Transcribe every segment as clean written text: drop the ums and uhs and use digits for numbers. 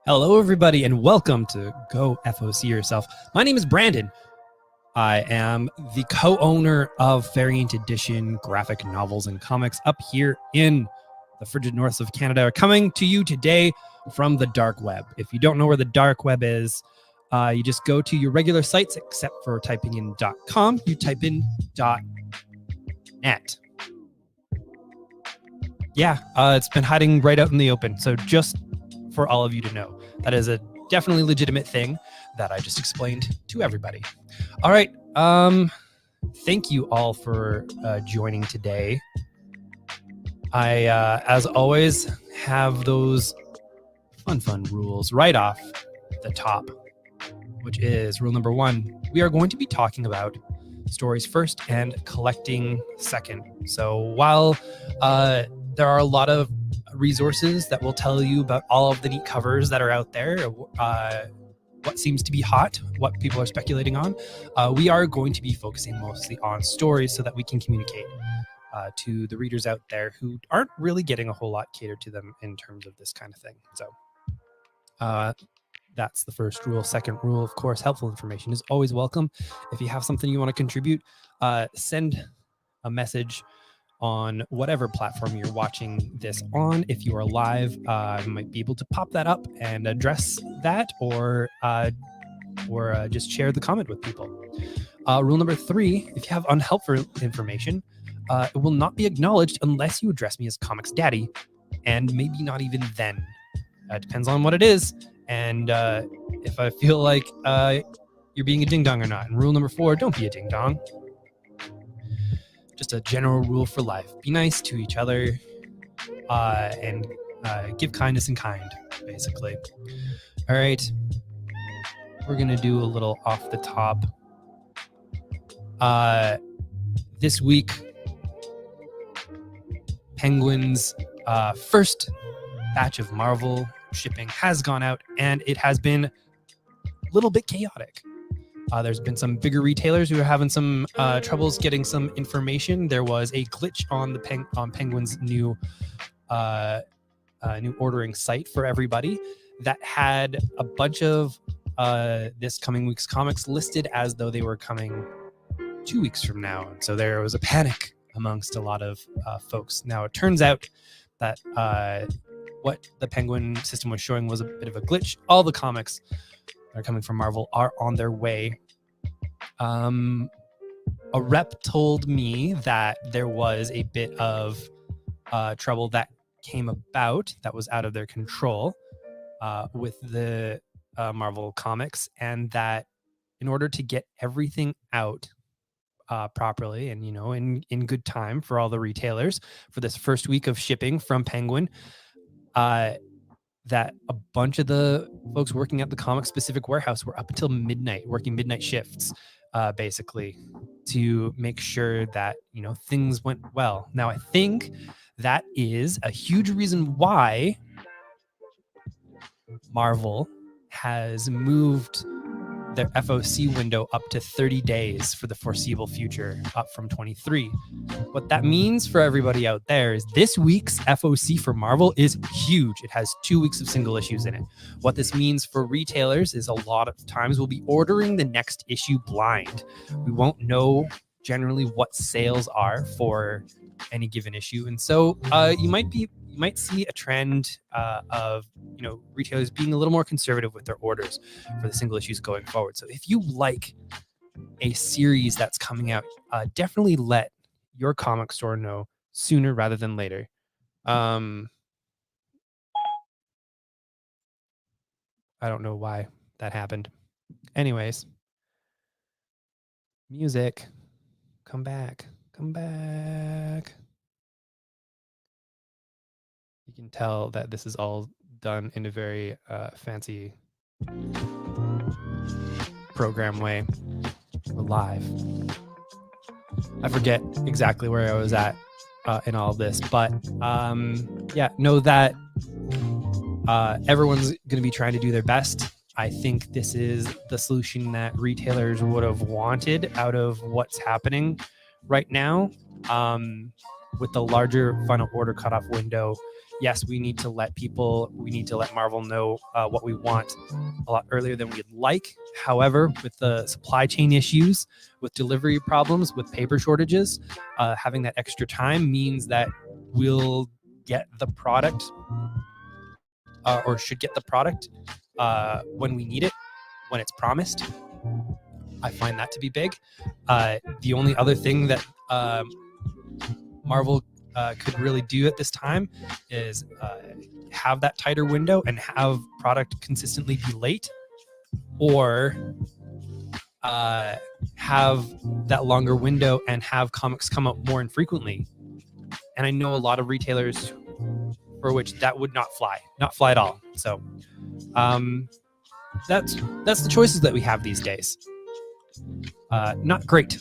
Hello, everybody, and welcome to Go F.O.C. Yourself. My name is Brandon. I am the co-owner of Variant Edition graphic novels and comics up here in the frigid north of Canada, coming to you today from the dark web. If you don't know where the dark web is, you just go to your regular sites, except for typing in .com, you type in .net. Yeah, it's been hiding right out in the open, so just for all of you to know, that is a definitely legitimate thing that I just explained to everybody. All right, thank you all for joining today. I, as always, have those fun rules right off the top, which is rule number 1. We are going to be talking about stories first and collecting second. So while there are a lot of resources that will tell you about all of the neat covers that are out there, what seems to be hot, what people are speculating on, we are going to be focusing mostly on stories so that we can communicate to the readers out there who aren't really getting a whole lot catered to them in terms of this kind of thing. So that's the first rule. Second rule, of course, helpful information is always welcome. If you have something you want to contribute, send a message on whatever platform you're watching this on. If you are live, you might be able to pop that up and address that, or just share the comment with people. Rule number 3, if you have unhelpful information, it will not be acknowledged unless you address me as Comics Daddy, and maybe not even then. It depends on what it is, and if I feel like you're being a ding-dong or not. And rule number 4, don't be a ding-dong. Just a general rule for life. Be nice to each other and give kindness in kind, basically. All right. We're going to do a little off the top. This week, Penguin's first batch of Marvel shipping has gone out, and it has been a little bit chaotic. There's been some bigger retailers who are having some troubles getting some information. There was a glitch on Penguin's new ordering site for everybody that had a bunch of this coming week's comics listed as though they were coming 2 weeks from now. And so there was a panic amongst a lot of folks. Now, it turns out that what the Penguin system was showing was a bit of a glitch. All the comics that are coming from Marvel are on their way. A rep told me that there was a bit of trouble that came about that was out of their control with the Marvel comics, and that in order to get everything out properly and, in good time for all the retailers for this first week of shipping from Penguin, that a bunch of the folks working at the comic specific warehouse were up until midnight, working midnight shifts, basically, to make sure that, things went well. Now, I think that is a huge reason why Marvel has moved their F.O.C. window up to 30 days for the foreseeable future, up from 23. What that means for everybody out there is this week's F.O.C. for Marvel is huge. It has 2 weeks of single issues in it. What this means for retailers is a lot of times we'll be ordering the next issue blind. We won't know generally what sales are for any given issue. And so you might see a trend of retailers being a little more conservative with their orders for the single issues going forward. So if you like a series that's coming out, definitely let your comic store know sooner rather than later. I don't know why that happened. Anyways, music, come back. You can tell that this is all done in a very fancy program way. We're live. I forget exactly where I was at in all of this, but know that everyone's going to be trying to do their best I think this is the solution that retailers would have wanted out of what's happening right now. With the larger final order cutoff window, yes, we need to let Marvel know what we want a lot earlier than we'd like. However, with the supply chain issues, with delivery problems, with paper shortages, having that extra time means that we'll get the product or should get the product when we need it, when it's promised. I find that to be big. The only other thing that Marvel could really do at this time is have that tighter window and have product consistently be late, or have that longer window and have comics come out more infrequently. And I know a lot of retailers for which that would not fly at all. So that's the choices that we have these days. Not great.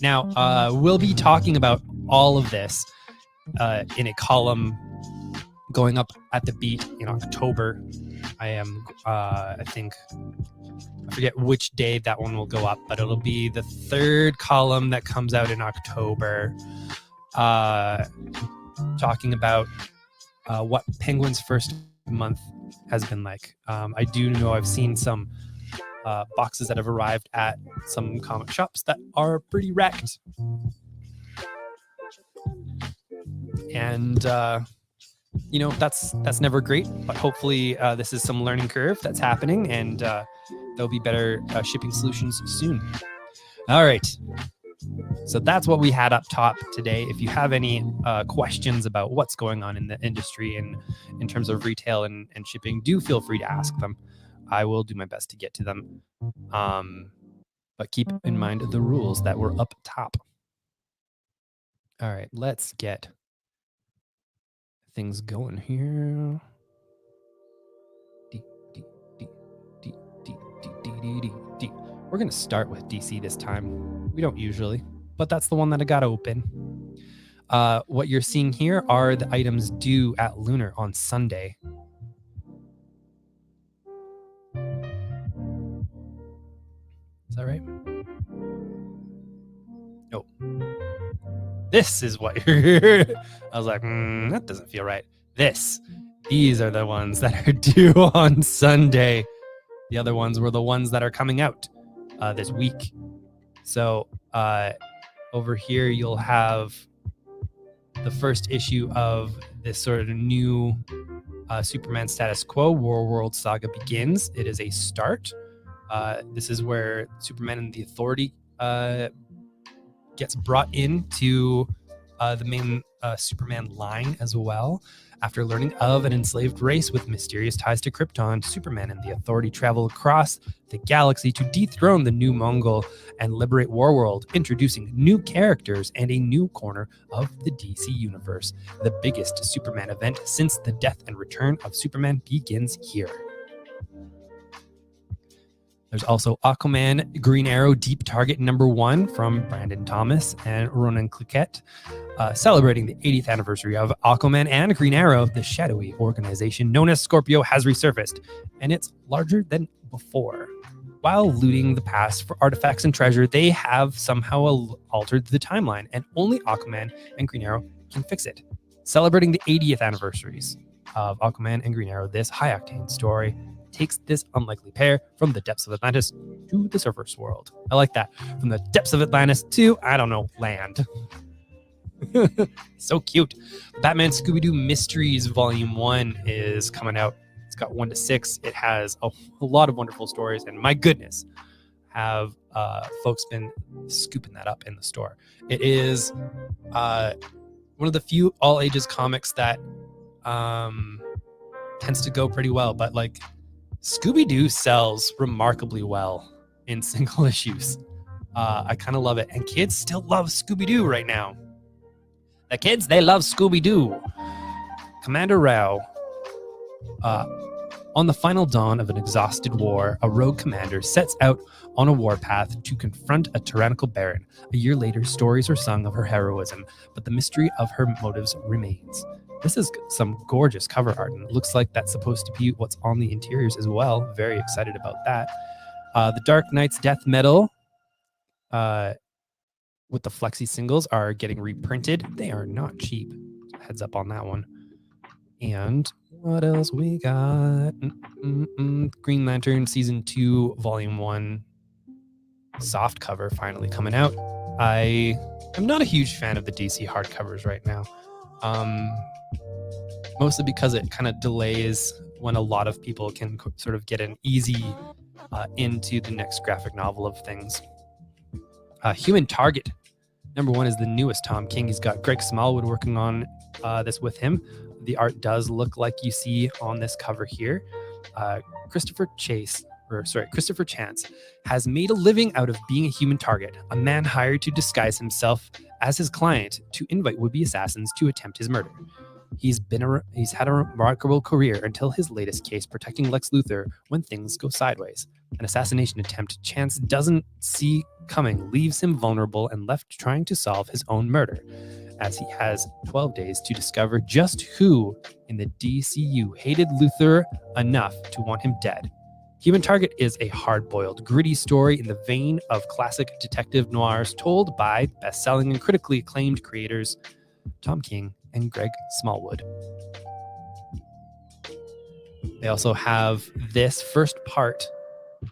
Now, we'll be talking about all of this in a column going up at the Beat in October. I forget which day that one will go up, but it'll be the third column that comes out in October, talking about what Penguin's first month has been like. I do know I've seen some boxes that have arrived at some comic shops that are pretty wrecked. And that's never great, but hopefully this is some learning curve that's happening, and there'll be better shipping solutions soon. All right, so that's what we had up top today. If you have any questions about what's going on in the industry and in terms of retail and shipping, do feel free to ask them. I will do my best to get to them, but keep in mind the rules that were up top. All right, let's get things going here. We're going to start with DC this time. We don't usually, but that's the one that I got open. What you're seeing here are the items due at Lunar on Sunday. Is that right? Nope. This is what you're... I was like, that doesn't feel right. These are the ones that are due on Sunday. The other ones were the ones that are coming out this week. So over here, you'll have the first issue of this sort of new Superman status quo. War World Saga begins. It is a start. This is where Superman and the Authority gets brought into the main Superman line as well. After learning of an enslaved race with mysterious ties to Krypton, Superman and the Authority travel across the galaxy to dethrone the new Mongol and liberate Warworld, introducing new characters and a new corner of the DC universe. The biggest Superman event since the death and return of Superman begins here. There's also Aquaman, Green Arrow, Deep Target #1 from Brandon Thomas and Ronin Cliquette, celebrating the 80th anniversary of Aquaman and Green Arrow. The shadowy organization known as Scorpio has resurfaced, and it's larger than before. While looting the past for artifacts and treasure, they have somehow altered the timeline, and only Aquaman and Green Arrow can fix it. Celebrating the 80th anniversaries of Aquaman and Green Arrow, this high-octane story takes this unlikely pair from the depths of Atlantis to the surface world. I like that. From the depths of Atlantis to, I don't know, land. So cute. Batman Scooby-Doo Mysteries Volume 1 is coming out. It's got 1 to 6. It has a lot of wonderful stories, and my goodness, have folks been scooping that up in the store. It is one of the few all-ages comics that tends to go pretty well, but like Scooby-Doo sells remarkably well in single issues. I kind of love it. And kids still love Scooby-Doo right now. The kids, they love Scooby-Doo. Commander Rao On the final dawn of an exhausted war, a rogue commander sets out on a warpath to confront a tyrannical baron. A year later, stories are sung of her heroism, but the mystery of her motives remains. This is some gorgeous cover art, and it looks like that's supposed to be what's on the interiors as well. Very excited about that. The Dark Knight's death metal with the flexi singles are getting reprinted. They are not cheap. Heads up on that one. And what else we got? Green Lantern Season 2, Volume 1 soft cover finally coming out. I am not a huge fan of the DC hardcovers right now. Mostly because it kind of delays when a lot of people can sort of get an easy into the next graphic novel of things. Human Target, #1, is the newest Tom King. He's got Greg Smallwood working on this with him. The art does look like you see on this cover here. Christopher Chance has made a living out of being a human target, a man hired to disguise himself as his client to invite would-be assassins to attempt his murder. He's had a remarkable career until his latest case protecting Lex Luthor when things go sideways. An assassination attempt Chance doesn't see coming leaves him vulnerable and left trying to solve his own murder, as he has 12 days to discover just who in the DCU hated Luthor enough to want him dead. Human Target is a hard-boiled, gritty story in the vein of classic detective noirs told by best-selling and critically acclaimed creators Tom King and Greg Smallwood. They also have this first part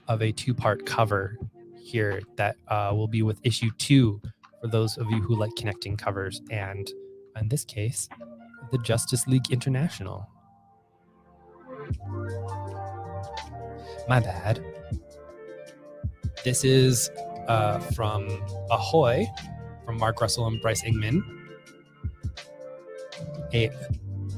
of a 2-part cover here that will be with issue 2 for those of you who like connecting covers, and in this case, the Justice League International. My bad. This is from Ahoy, from Mark Russell and Bryce Ingman. A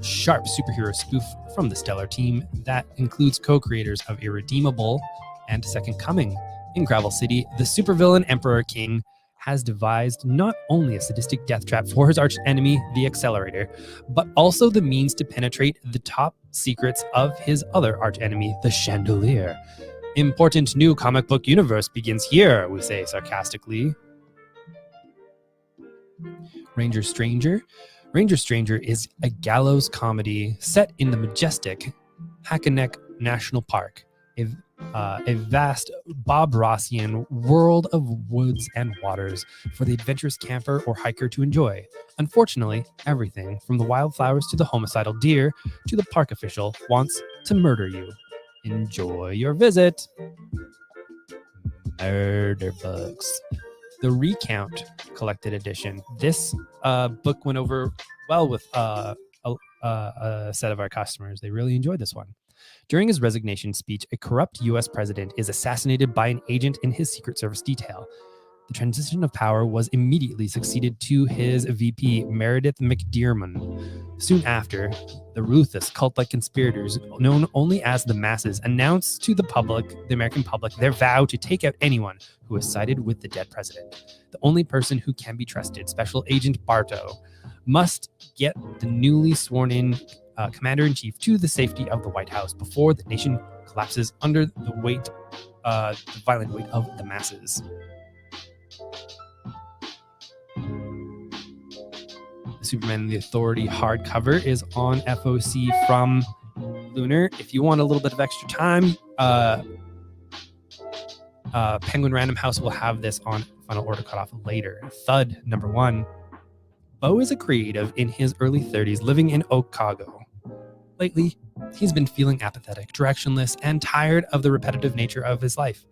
sharp superhero spoof from the Stellar team that includes co-creators of Irredeemable and Second Coming. In Gravel City, the supervillain Emperor King has devised not only a sadistic death trap for his arch enemy, the Accelerator, but also the means to penetrate the top secrets of his other arch enemy, the Chandelier. Important new comic book universe begins here, we say sarcastically. Ranger Stranger. Ranger Stranger is a gallows comedy set in the majestic Hackensack National Park, a vast Bob Rossian world of woods and waters for the adventurous camper or hiker to enjoy. Unfortunately, everything from the wildflowers to the homicidal deer to the park official wants to murder you. Enjoy your visit. Murderbugs. The Recount Collected Edition. This book went over well with a set of our customers. They really enjoyed this one. During his resignation speech, a corrupt U.S. president is assassinated by an agent in his Secret Service detail. The transition of power was immediately succeeded to his VP, Meredith McDearman. Soon after, the ruthless cult-like conspirators, known only as the Masses, announced to the American public, their vow to take out anyone who has sided with the dead president. The only person who can be trusted, Special Agent Bartow, must get the newly sworn-in commander-in-chief to the safety of the White House before the nation collapses under the violent weight of the masses. The Superman and the Authority hardcover is on F.O.C. from Lunar. If you want a little bit of extra time, Penguin Random House will have this on final order cutoff later. Thud #1. Bo is a creative in his early 30s living in Otago. Lately, he's been feeling apathetic, directionless, and tired of the repetitive nature of his life.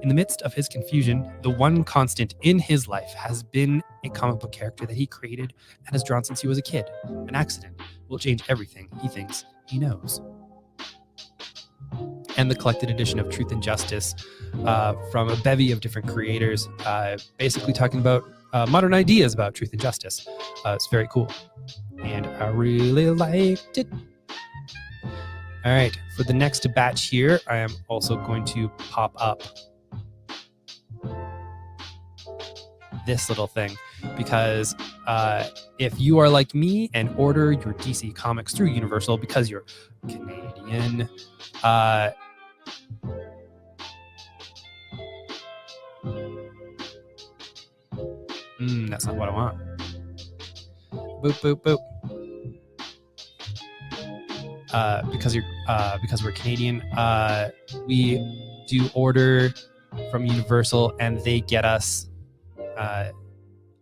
In the midst of his confusion, the one constant in his life has been a comic book character that he created and has drawn since he was a kid. An accident will change everything he thinks he knows. And the collected edition of Truth and Justice from a bevy of different creators, basically talking about modern ideas about truth and justice. It's very cool. And I really liked it. All right, for the next batch here, I am also going to pop up this little thing, because if you are like me and order your DC comics through Universal because you're Canadian, Canadian. That's not what I want. Boop, boop, boop. Because we're Canadian, we do order from Universal, and they get us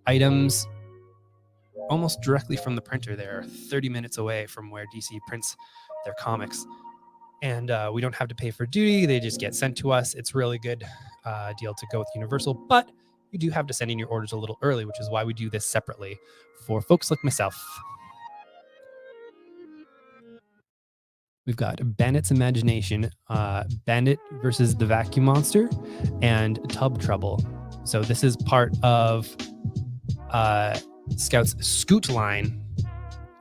items almost directly from the printer. They're 30 minutes away from where DC prints their comics, and we don't have to pay for duty. They just get sent to us. It's really good deal to go with Universal, but you do have to send in your orders a little early, which is why we do this separately for folks like myself. We've got Bandit's Imagination, Bandit versus the Vacuum Monster, and Tub Trouble. So this is part of Scout's Scoot line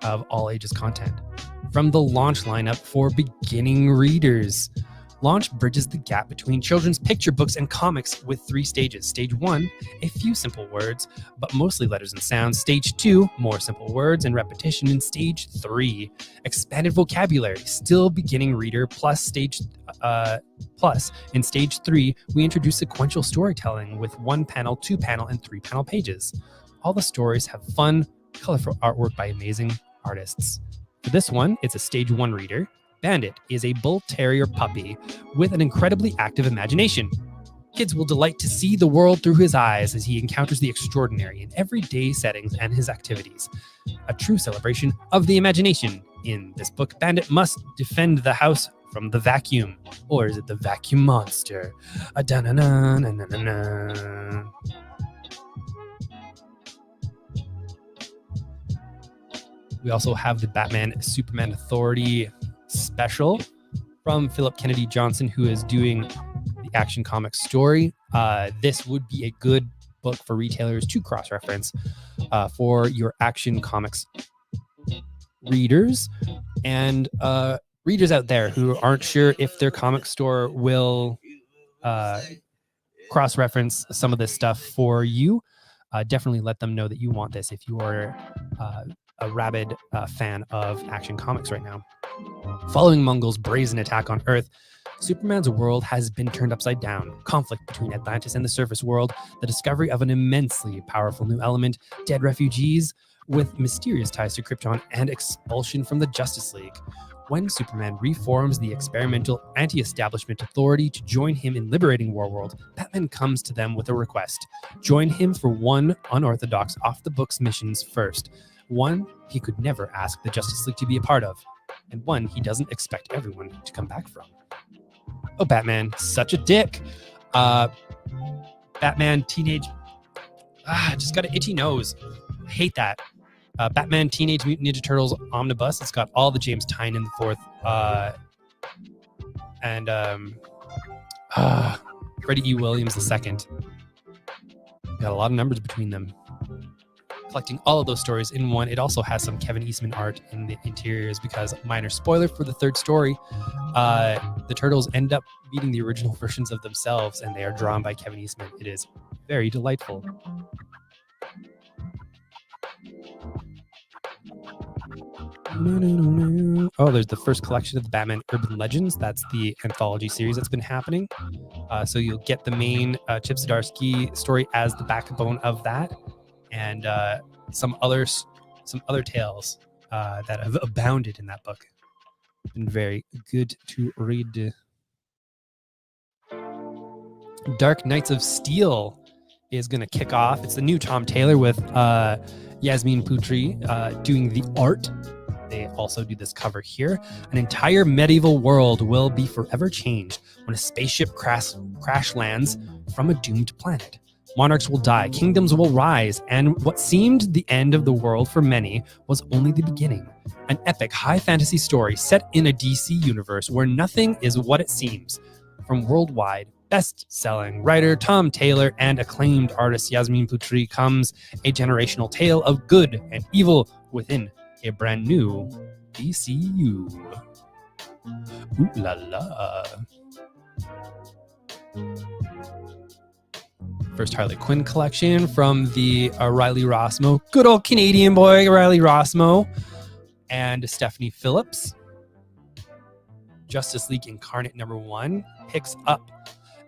of all ages content. From the launch lineup for beginning readers. Launch bridges the gap between children's picture books and comics with 3 stages. Stage 1, a few simple words, but mostly letters and sounds. Stage 2, more simple words and repetition. And Stage 3, expanded vocabulary, still beginning reader, plus in Stage 3, we introduce sequential storytelling with 1 panel, 2 panel, and 3 panel pages. All the stories have fun, colorful artwork by amazing artists. For this one, it's a Stage 1 reader. Bandit is a bull terrier puppy with an incredibly active imagination. Kids will delight to see the world through his eyes as he encounters the extraordinary in everyday settings and his activities. A true celebration of the imagination. In this book, Bandit must defend the house from the vacuum. Or is it the vacuum monster? We also have the Batman Superman Authority special from Philip Kennedy Johnson, who is doing the Action Comics story. This would be a good book for retailers to cross-reference for your Action Comics readers and readers out there who aren't sure if their comic store will cross-reference some of this stuff for you. Definitely let them know that you want this if you are a rabid fan of Action Comics right now. Following Mongul's brazen attack on Earth, Superman's world has been turned upside down. Conflict between Atlantis and the surface world, the discovery of an immensely powerful new element, dead refugees with mysterious ties to Krypton, and expulsion from the Justice League. When Superman reforms the experimental anti-establishment authority to join him in liberating Warworld, Batman comes to them with a request. Join him for one unorthodox off-the-books missions first. One he could never ask the Justice League to be a part of, and one he doesn't expect everyone to come back from. Oh, Batman, such a dick. Batman Teenage... just got an itchy nose. I hate that. Batman Teenage Mutant Ninja Turtles Omnibus. It's got all the James Tynion in the fourth. Freddie E. Williams II. Got a lot of numbers between them. Collecting all of those stories in one. It also has some Kevin Eastman art in the interiors because, minor spoiler for the third story, the Turtles end up beating the original versions of themselves, and they are drawn by Kevin Eastman. It is very delightful. Oh, there's the first collection of the Batman Urban Legends. That's the anthology series that's been happening. So you'll get the main Chip Zdarsky story as the backbone of that, and some other tales that have abounded in that book. Been very good to read. Dark Knights of Steel is going to kick off. It's the new Tom Taylor with Yasmin Putri doing the art. They also do this cover here. An entire medieval world will be forever changed when a spaceship crash lands from a doomed planet. Monarchs will die, kingdoms will rise, and what seemed the end of the world for many was only the beginning. An epic high fantasy story set in a DC universe where nothing is what it seems. From worldwide best-selling writer Tom Taylor and acclaimed artist Yasmin Putri comes a generational tale of good and evil within a brand new DCU. Ooh la la. First Harley Quinn collection from the Riley Rossmo, good old Canadian boy Riley Rossmo, and Stephanie Phillips. Justice League Incarnate #1 picks up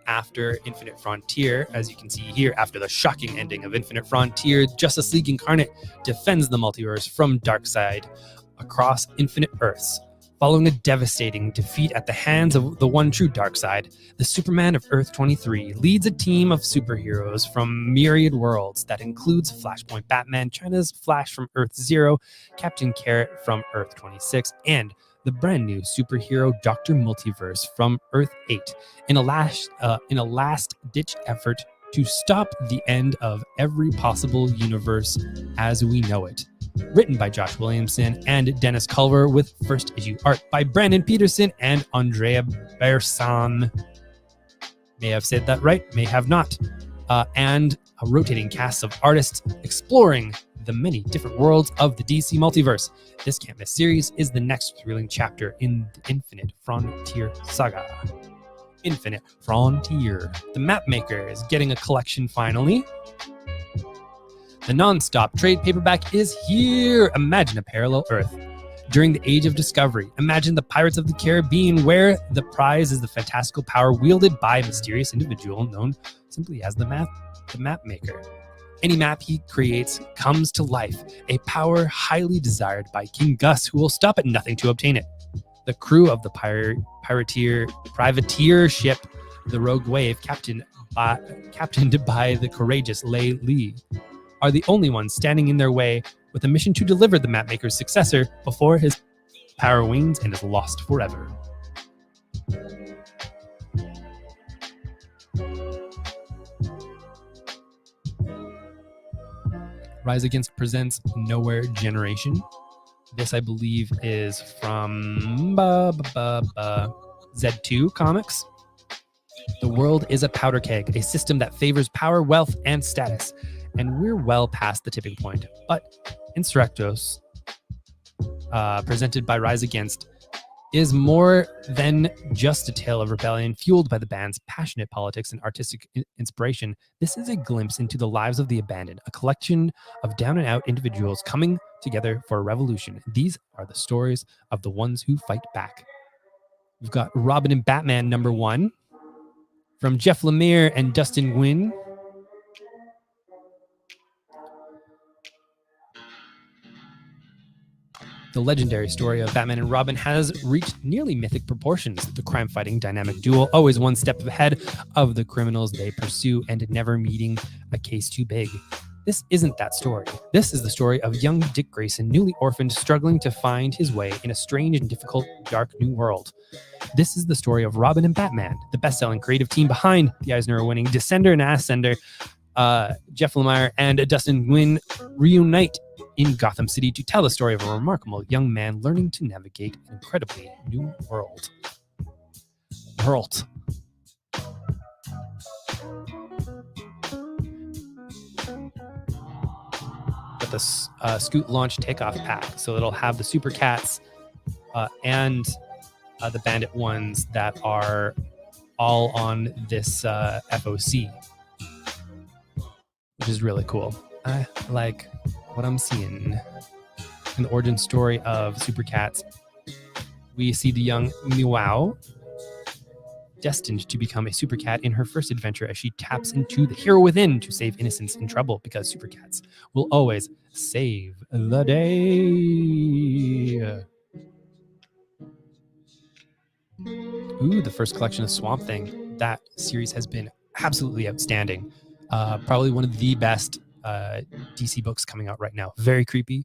after Infinite Frontier. As you can see here, after the shocking ending of Infinite Frontier, Justice League Incarnate defends the multiverse from Darkseid across infinite Earths. Following a devastating defeat at the hands of the one true Darkseid, the Superman of Earth 23 leads a team of superheroes from myriad worlds that includes Flashpoint Batman, China's Flash from Earth 0, Captain Carrot from Earth 26, and the brand new superhero Dr. Multiverse from Earth 8 in a last-ditch effort to stop the end of every possible universe as we know it. Written by Josh Williamson and Dennis Culver, with first issue art by Brandon Peterson and Andrea Bersan. May have said that right, may have not. And a rotating cast of artists exploring the many different worlds of the DC multiverse. This can't miss series is the next thrilling chapter in the Infinite Frontier saga. Infinite Frontier. The Mapmaker is getting a collection finally. The non-stop trade paperback is here. Imagine a parallel Earth. During the Age of Discovery, imagine the Pirates of the Caribbean, where the prize is the fantastical power wielded by a mysterious individual known simply as the Mapmaker. Any map he creates comes to life, a power highly desired by King Gus, who will stop at nothing to obtain it. The crew of the privateer ship, the Rogue Wave, captained by the courageous Lei Lee, are the only ones standing in their way with a mission to deliver the Mapmaker's successor before his power wanes and is lost forever. Rise Against presents Nowhere Generation. This, I believe, is from Z2 Comics. The world is a powder keg, a system that favors power, wealth, and status. And we're well past the tipping point. But Insurrectos, presented by Rise Against, is more than just a tale of rebellion fueled by the band's passionate politics and artistic inspiration. This is a glimpse into the lives of the abandoned, a collection of down-and-out individuals coming together for a revolution. These are the stories of the ones who fight back. We've got Robin and Batman #1 from Jeff Lemire and Dustin Nguyen. The legendary story of Batman and Robin has reached nearly mythic proportions. The crime-fighting dynamic duo, always one step ahead of the criminals they pursue and never meeting a case too big. This isn't that story. This is the story of young Dick Grayson, newly orphaned, struggling to find his way in a strange and difficult, dark new world. This is the story of Robin and Batman, the best-selling creative team behind the Eisner-winning Descender and Ascender. Jeff Lemire and Dustin Nguyen reunite in Gotham City to tell the story of a remarkable young man learning to navigate an incredibly new world. But the Scoot launch takeoff pack, so it'll have the Super Cats and the Bandit ones that are all on this F.O.C, which is really cool. I like what I'm seeing. In the origin story of Super Cats, we see the young Meow destined to become a Super Cat in her first adventure as she taps into the hero within to save innocents in trouble, because Super Cats will always save the day. Ooh, the first collection of Swamp Thing. That series has been absolutely outstanding. Probably one of the best DC books coming out right now. Very creepy,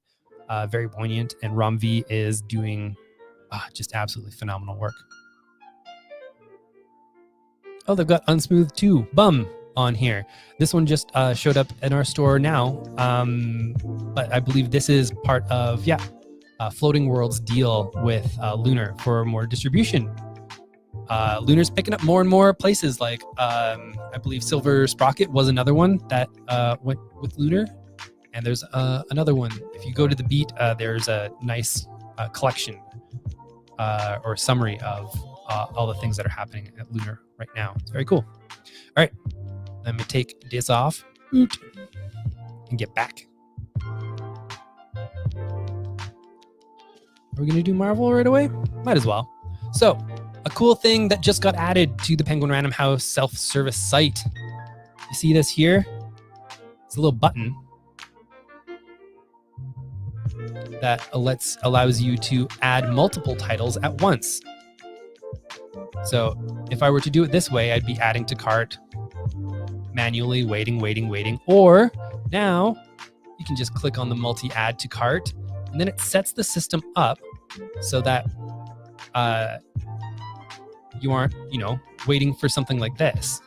very poignant, and Rom V is doing just absolutely phenomenal work. Oh, they've got Unsmooth 2 Bum on here. This one just showed up in our store now, but I believe this is part of Floating World's deal with Lunar for more distribution. Lunar's picking up more and more places, like I believe Silver Sprocket was another one that went with Lunar, and there's another one. If you go to the Beat, there's a nice collection or summary of all the things that are happening at Lunar right now. It's very cool. All right, let me take this off and get back. Are we gonna do Marvel right away? Might as well. So A cool thing that just got added to the Penguin Random House self-service site. You see this here? It's a little button that allows you to add multiple titles at once. So if I were to do it this way, I'd be adding to cart, manually waiting. Or now you can just click on the multi-add to cart, and then it sets the system up so that you aren't, waiting for something like this.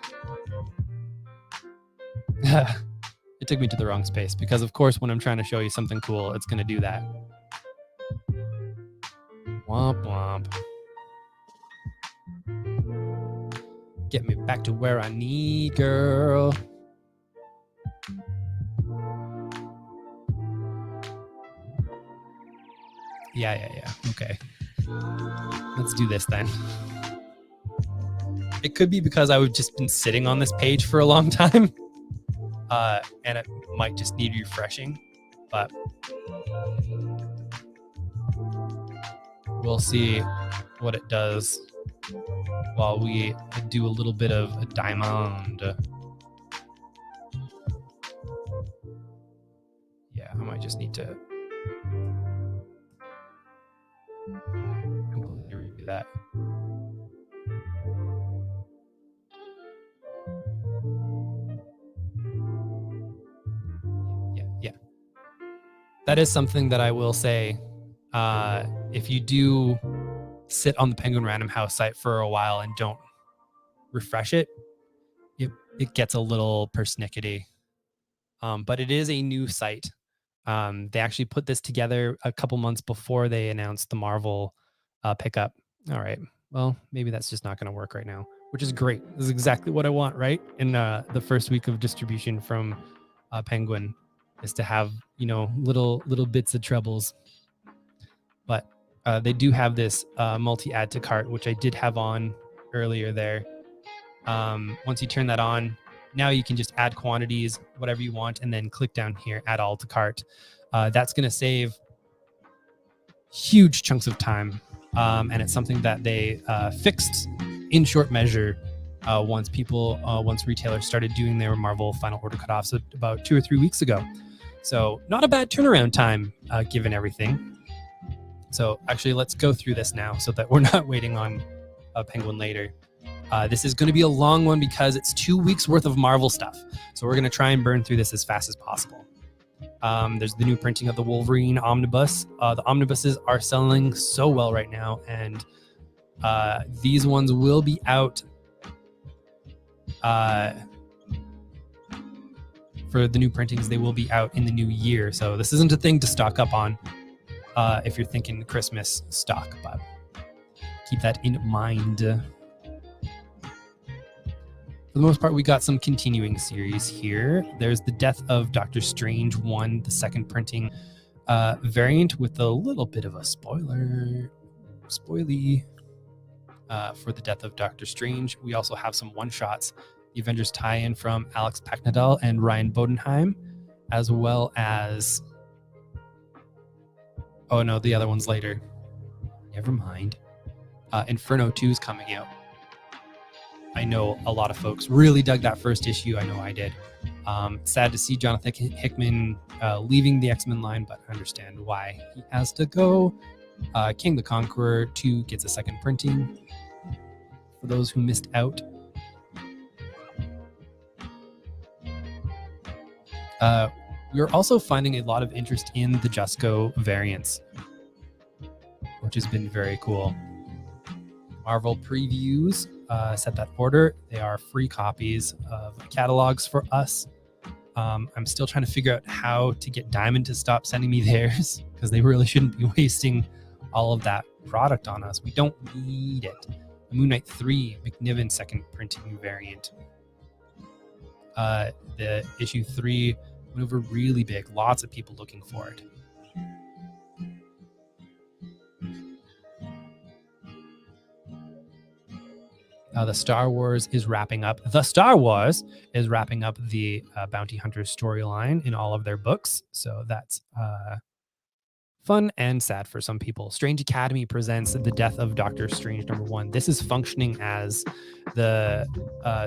It took me to the wrong space because, of course, when I'm trying to show you something cool, it's going to do that. Womp womp. Get me back to where I need, girl. Yeah. Okay. Let's do this then. It could be because I've just been sitting on this page for a long time. And it might just need refreshing, but we'll see what it does while we do a little bit of a diamond. Yeah, I might just need to completely review that. Yeah. That is something that I will say. If you do sit on the Penguin Random House site for a while and don't refresh it, it gets a little persnickety. But it is a new site. They actually put this together a couple months before they announced the Marvel pickup. All right. Well, maybe that's just not going to work right now, which is great. This is exactly what I want, right? In the first week of distribution from Penguin, is to have, little bits of troubles. But they do have this multi-add to cart, which I did have on earlier there. Once you turn that on, now you can just add quantities, whatever you want, and then click down here, add all to cart. That's going to save huge chunks of time. And it's something that they fixed in short measure once retailers started doing their Marvel final order cutoffs about 2 or 3 weeks ago. So not a bad turnaround time given everything. So actually, let's go through this now so that we're not waiting on Penguin later. This is going to be a long one because it's 2 weeks worth of Marvel stuff. So we're going to try and burn through this as fast as possible. There's the new printing of the Wolverine Omnibus. The omnibuses are selling so well right now, and these ones will be out for the new printings. They will be out in the new year. So this isn't a thing to stock up on if you're thinking Christmas stock, but keep that in mind. For the most part, we got some continuing series here. There's the Death of Doctor Strange 1, the second printing variant with a little bit of a spoily for the Death of Doctor Strange. We also have some one-shots, the Avengers tie-in from Alex Paknadel and Ryan Bodenheim, as well as... Oh no, the other one's later. Never mind. Inferno 2 is coming out. I know a lot of folks really dug that first issue. I know I did. Sad to see Jonathan Hickman leaving the X-Men line, but I understand why he has to go. King the Conqueror 2 gets a second printing. For those who missed out. We're also finding a lot of interest in the Jusco variants, which has been very cool. Marvel previews set that order. They are free copies of catalogs for us. I'm still trying to figure out how to get Diamond to stop sending me theirs, because they really shouldn't be wasting all of that product on us. We don't need it. Moon Knight 3 McNiven second printing variant. The issue 3 went over really big. Lots of people looking for it. The Star Wars is wrapping up. The Star Wars is wrapping up the Bounty Hunters storyline in all of their books. So that's fun and sad for some people. Strange Academy presents The Death of Doctor Strange #1. This is functioning as the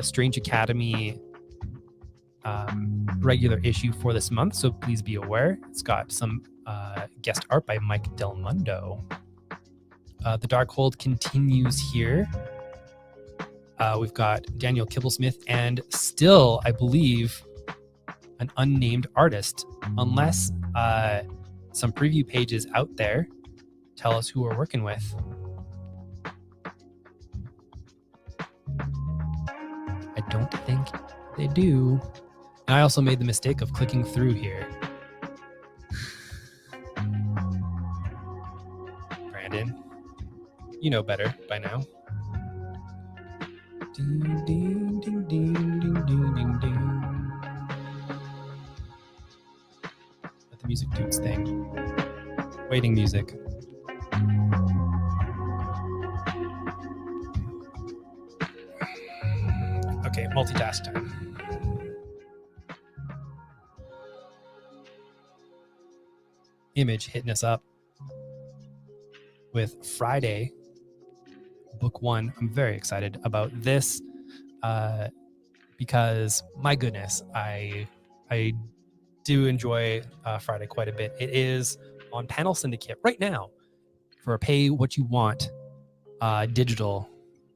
Strange Academy regular issue for this month, so please be aware. It's got some guest art by Mike Del Mundo. The Darkhold continues here. We've got Daniel Kibblesmith and still, I believe, an unnamed artist, unless some preview pages out there tell us who we're working with. I don't think they do. And I also made the mistake of clicking through here. Brandon, you know better by now. Ding, ding, ding, ding, ding, ding, ding, ding. Let the music do its thing. Waiting music. Okay, multitask time. Image hitting us up with Friday, book 1. I'm very excited about this because, my goodness, I do enjoy Friday quite a bit. It is on Panel Syndicate right now for a pay what you want digital.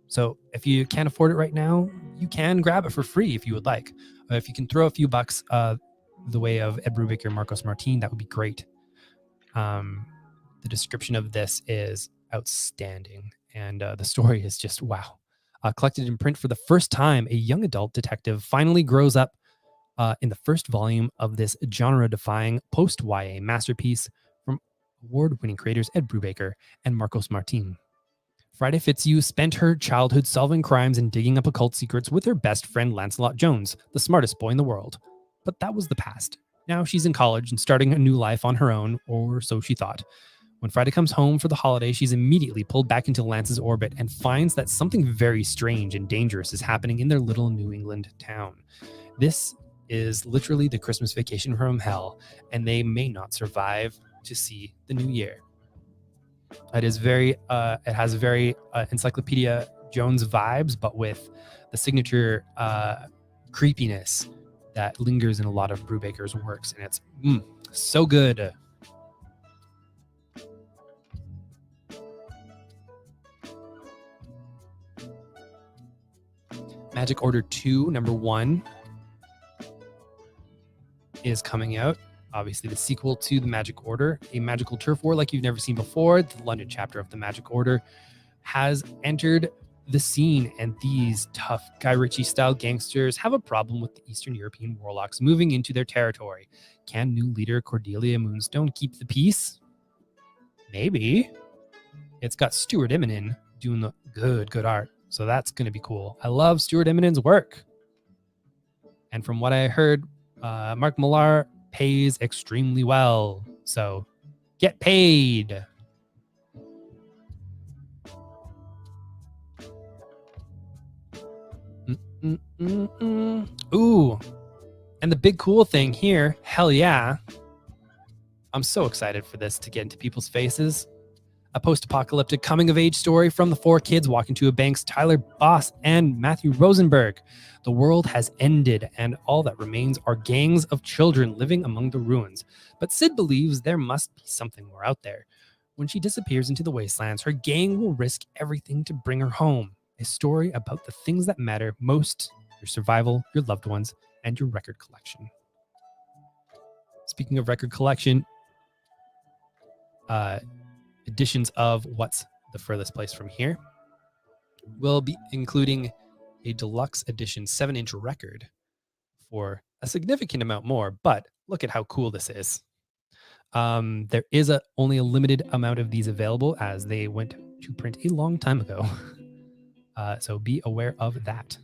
So if you can't afford it right now, you can grab it for free if you would like. If you can throw a few bucks the way of Ed Brubaker, Marcos Martin, that would be great. The description of this is outstanding, and the story is just wow. Collected in print for the first time, a young adult detective finally grows up in the first volume of this genre-defying post-YA masterpiece from award-winning creators Ed Brubaker and Marcos Martin. Friday Fitzhugh spent her childhood solving crimes and digging up occult secrets with her best friend Lancelot Jones, the smartest boy in the world. But that was the past. Now she's in college and starting a new life on her own, or so she thought. When Friday comes home for the holiday, she's immediately pulled back into Lance's orbit and finds that something very strange and dangerous is happening in their little New England town. This is literally the Christmas vacation from hell, and they may not survive to see the new year. It has very Encyclopedia Jones vibes, but with the signature creepiness that lingers in a lot of Brubaker's works, and it's so good. Magic Order 2, #1 is coming out. Obviously, the sequel to the Magic Order, a magical turf war like you've never seen before. The London chapter of the Magic Order has entered the scene, and these tough Guy Ritchie-style gangsters have a problem with the Eastern European warlocks moving into their territory. Can new leader Cordelia Moonstone keep the peace? Maybe. It's got Stuart Immonen doing the good art, so that's going to be cool. I love Stuart Immonen's work. And from what I heard, Mark Millar pays extremely well, so get paid. Ooh, and the big cool thing here, hell yeah, I'm so excited for this to get into people's faces. A post-apocalyptic coming-of-age story from the 4 kids walking to a bank's Tyler Boss and Matthew Rosenberg. The world has ended, and all that remains are gangs of children living among the ruins. But Sid believes there must be something more out there. When she disappears into the wastelands, her gang will risk everything to bring her home. A story about the things that matter most: your survival, your loved ones, and your record collection. Speaking of record collection, editions of What's the Furthest Place from Here will be including a deluxe edition 7-inch record for a significant amount more, but look at how cool this is. There is only a limited amount of these available, as they went to print a long time ago. So be aware of that.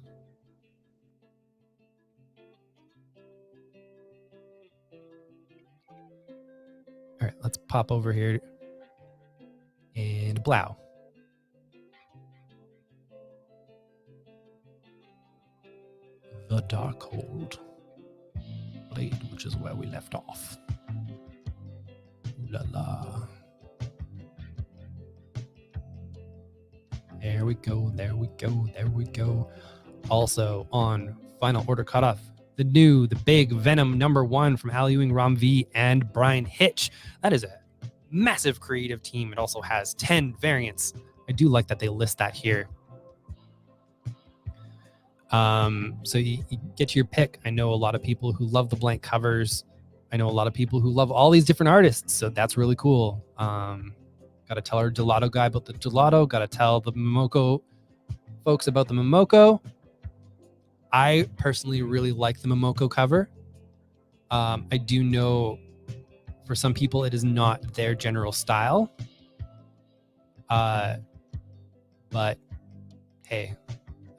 All right, let's pop over here and Blau. The Darkhold. Blade, which is where we left off. Ooh la la. we go. There we go. There we go. Also on Final Order Cutoff, the big Venom #1 from Al Ewing, Rom V, and Brian Hitch. That is a massive creative team. It also has 10 variants. I do like that they list that here. So you get your pick. I know a lot of people who love the blank covers. I know a lot of people who love all these different artists. So that's really cool. Got to tell our gelato guy about the gelato. Got to tell the Momoko folks about the Momoko. I personally really like the Momoko cover. I do know for some people it is not their general style. But hey,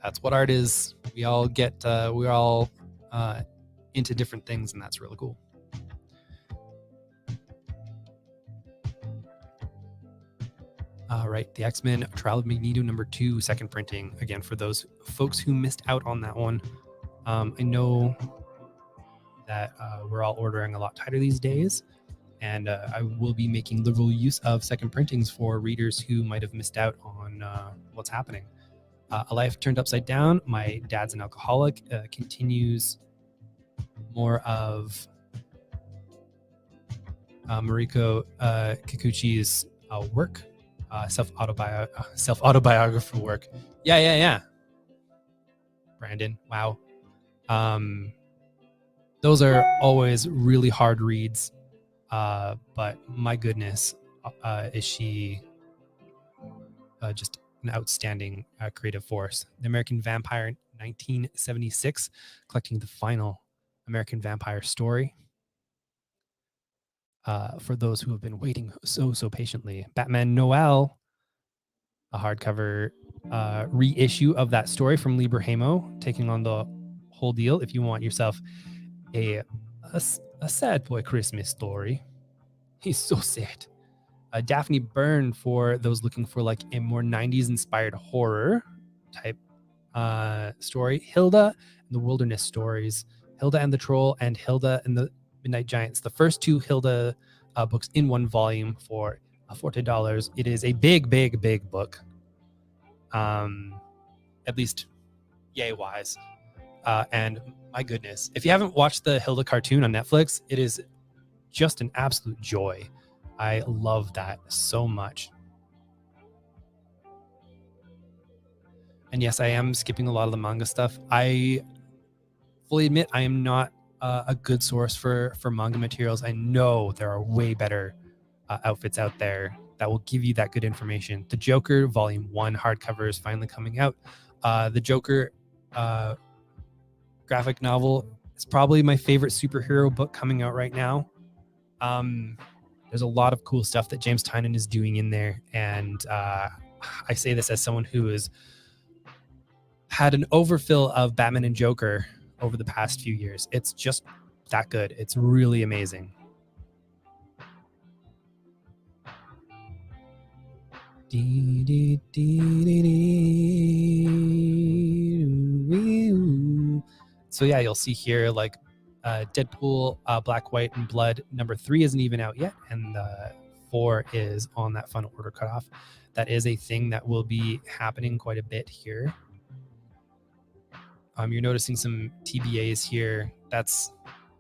that's what art is. We all get, we're all into different things, and that's really cool. All right, the X-Men Trial of Magneto #2, second printing. Again, for those folks who missed out on that one, I know that we're all ordering a lot tighter these days, and I will be making liberal use of second printings for readers who might have missed out on what's happening. A Life Turned Upside Down, My Dad's an Alcoholic, continues more of Mariko Kikuchi's work. Self-autobiographical work. Yeah. Brandon, wow. Those are always really hard reads, but my goodness, is she just an outstanding creative force. The American Vampire 1976, collecting the final American Vampire story. For those who have been waiting so patiently, Batman Noel, a hardcover reissue of that story from Liber Hamo, taking on the whole deal. If you want yourself a sad boy Christmas story, he's so sad. Daphne Byrne, for those looking for like a more 90s inspired horror type story. Hilda and the Wilderness Stories, Hilda and the Troll, and Hilda and the Midnight Giants. The first two Hilda books in one volume for $40. It is a big book, at least yay wise. And my goodness, if you haven't watched the Hilda cartoon on Netflix, it is just an absolute joy. I love that so much. And yes, I am skipping a lot of the manga stuff. I fully admit I am not a good source for manga materials. I know there are way better outfits out there that will give you that good information. The Joker Volume 1 hardcover is finally coming out. The Joker graphic novel is probably my favorite superhero book coming out right now. There's a lot of cool stuff that James Tynion is doing in there, and I say this as someone who has had an overfill of Batman and Joker over the past few years. It's just that good. It's really amazing. So yeah, you'll see here like Deadpool, Black, White, and Blood #3 isn't even out yet, and 4 is on that final order cutoff. That is a thing that will be happening quite a bit here. You're noticing some TBAs here. That's,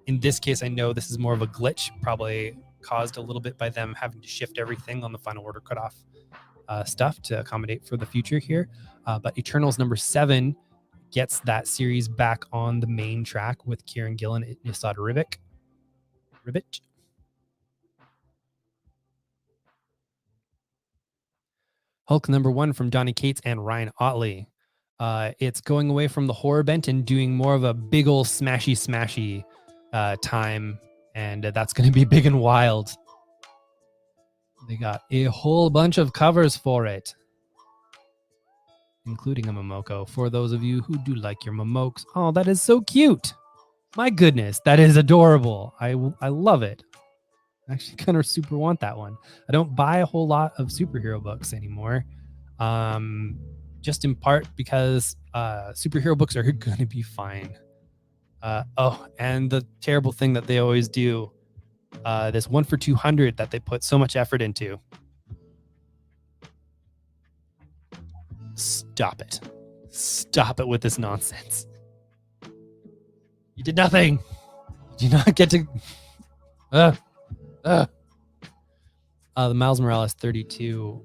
in this case, I know this is more of a glitch, probably caused a little bit by them having to shift everything on the final order cutoff stuff to accommodate for the future here. But Eternals #7 gets that series back on the main track with Kieran Gillen and Nisad Ribic. Hulk #1 from Donny Cates and Ryan Otley. It's going away from the horror bent and doing more of a big old smashy time, and that's going to be big and wild. They got a whole bunch of covers for it, including a Momoko. For those of you who do like your Momokes, oh, that is so cute. My goodness, that is adorable. I love it. I actually kind of super want that one. I don't buy a whole lot of superhero books anymore. Just in part because superhero books are going to be fine. And the terrible thing that they always do, this 1 for 200 that they put so much effort into. Stop it. Stop it with this nonsense. You did nothing. You do not get to... The Miles Morales 32.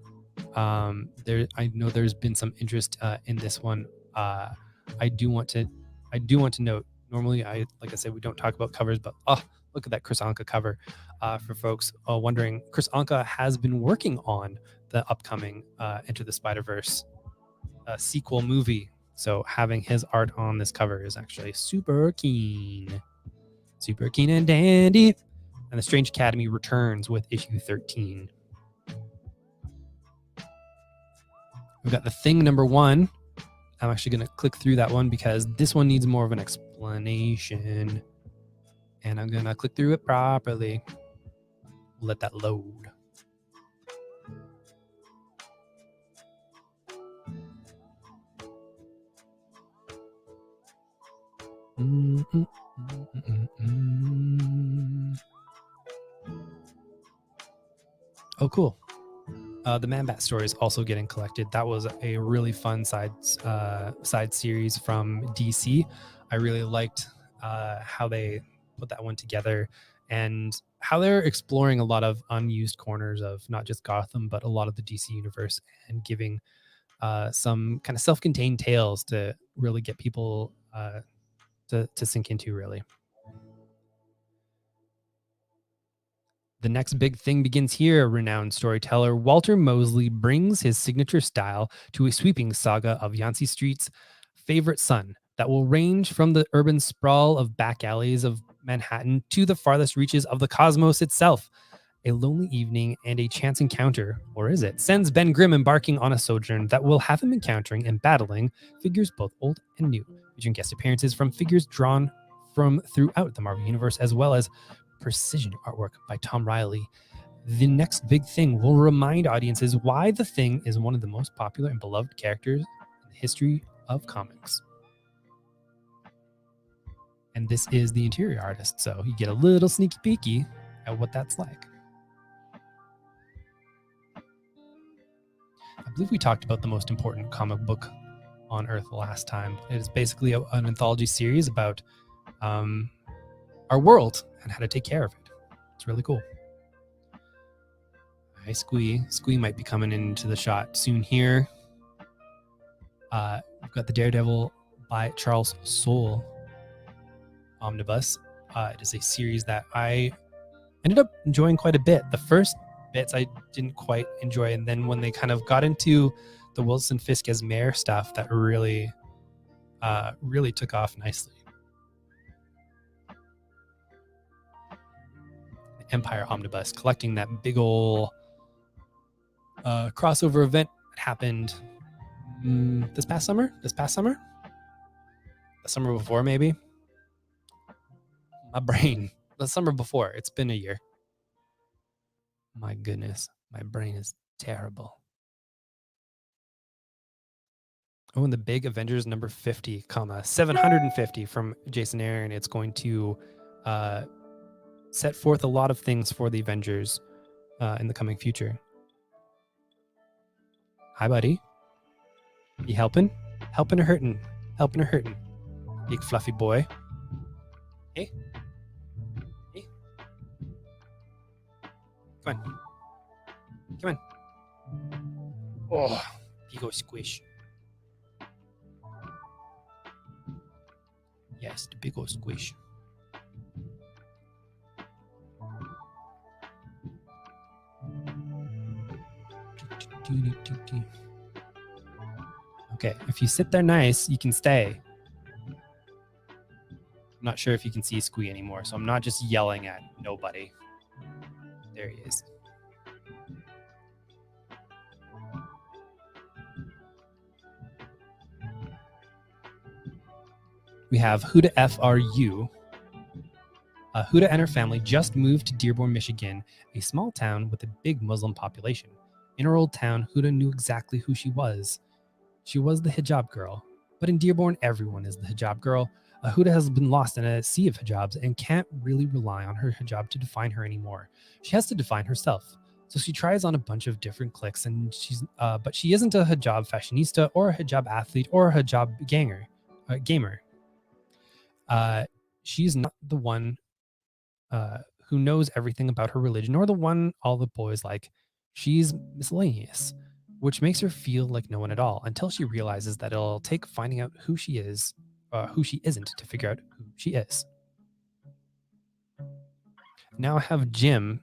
I know there's been some interest in this one. I do want to note. Normally, like I said, we don't talk about covers, but look at that Chris Anka cover. For folks wondering, Chris Anka has been working on the upcoming Into the Spider-Verse sequel movie. So having his art on this cover is actually super keen and dandy. And the Strange Academy returns with issue 13. We've got The Thing #1. I'm actually going to click through that one because this one needs more of an explanation. And I'm going to click through it properly. Let that load. Oh, cool. The Man-Bat story is also getting collected. That was a really fun side series from DC. I really liked how they put that one together and how they're exploring a lot of unused corners of not just Gotham, but a lot of the DC universe and giving some kind of self-contained tales to really get people to sink into, really. The next big thing begins here. Renowned storyteller Walter Mosley brings his signature style to a sweeping saga of Yancey Street's favorite son that will range from the urban sprawl of back alleys of Manhattan to the farthest reaches of the cosmos itself. A lonely evening and a chance encounter, or is it, sends Ben Grimm embarking on a sojourn that will have him encountering and battling figures both old and new, featuring guest appearances from figures drawn from throughout the Marvel Universe, as well as precision artwork by Tom Riley. The next big thing will remind audiences why the Thing is one of the most popular and beloved characters in the history of comics. And this is the interior artist, so you get a little sneaky peeky at what that's like. I believe we talked about the most important comic book on Earth last time. It is basically an anthology series about our world and how to take care of it. It's really cool. Hi, Squee. Squee might be coming into the shot soon here. We've got the Daredevil by Charles Soule Omnibus. It is a series that I ended up enjoying quite a bit. The first bits I didn't quite enjoy, and then when they kind of got into the Wilson Fisk as mayor stuff, that really took off nicely. Empire Omnibus, collecting that big ol' crossover event that happened this past summer? The summer before, maybe? My brain. The summer before. It's been a year. My goodness. My brain is terrible. Oh, and the big Avengers number 50, 750 from Jason Aaron. It's going to set forth a lot of things for the Avengers in the coming future. Hi, buddy. You helping? Helping or hurting? Helping or hurting? Big fluffy boy. Hey. Hey. Come on. Come on. Oh, big old squish. Yes, the big old squish. Okay, if you sit there nice, you can stay. I'm not sure if you can see Squee anymore, so I'm not just yelling at nobody. There he is. We have Who the F Are You? Huda and her family just moved to Dearborn, Michigan, a small town with a big Muslim population. In her old town, Huda knew exactly who she was. She was the hijab girl. But in Dearborn, everyone is the hijab girl. Huda has been lost in a sea of hijabs and can't really rely on her hijab to define her anymore. She has to define herself. So she tries on a bunch of different clicks, and but she isn't a hijab fashionista or a hijab athlete or a hijab gamer. She's not the one who knows everything about her religion or the one all the boys like. She's miscellaneous, which makes her feel like no one at all until she realizes that it'll take finding out who she is, who she isn't, to figure out who she is. Now I have Jim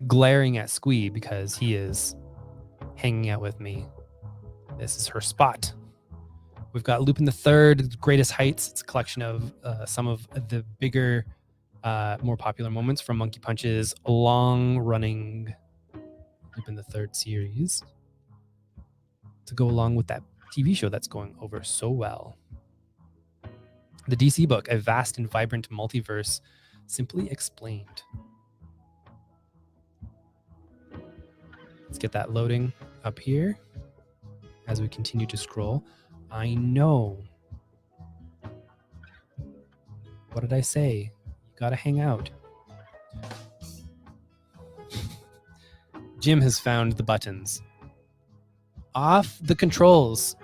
glaring at Squee because he is hanging out with me. This is her spot. We've got Lupin the Third, Greatest Heights. It's a collection of some of the bigger, more popular moments from Monkey Punch's long-running Lupin the Third series to go along with that TV show that's going over so well. The DC book, a vast and vibrant multiverse, simply explained. Let's get that loading up here as we continue to scroll. I know. What did I say? You gotta hang out. Jim has found the buttons. Off the controls.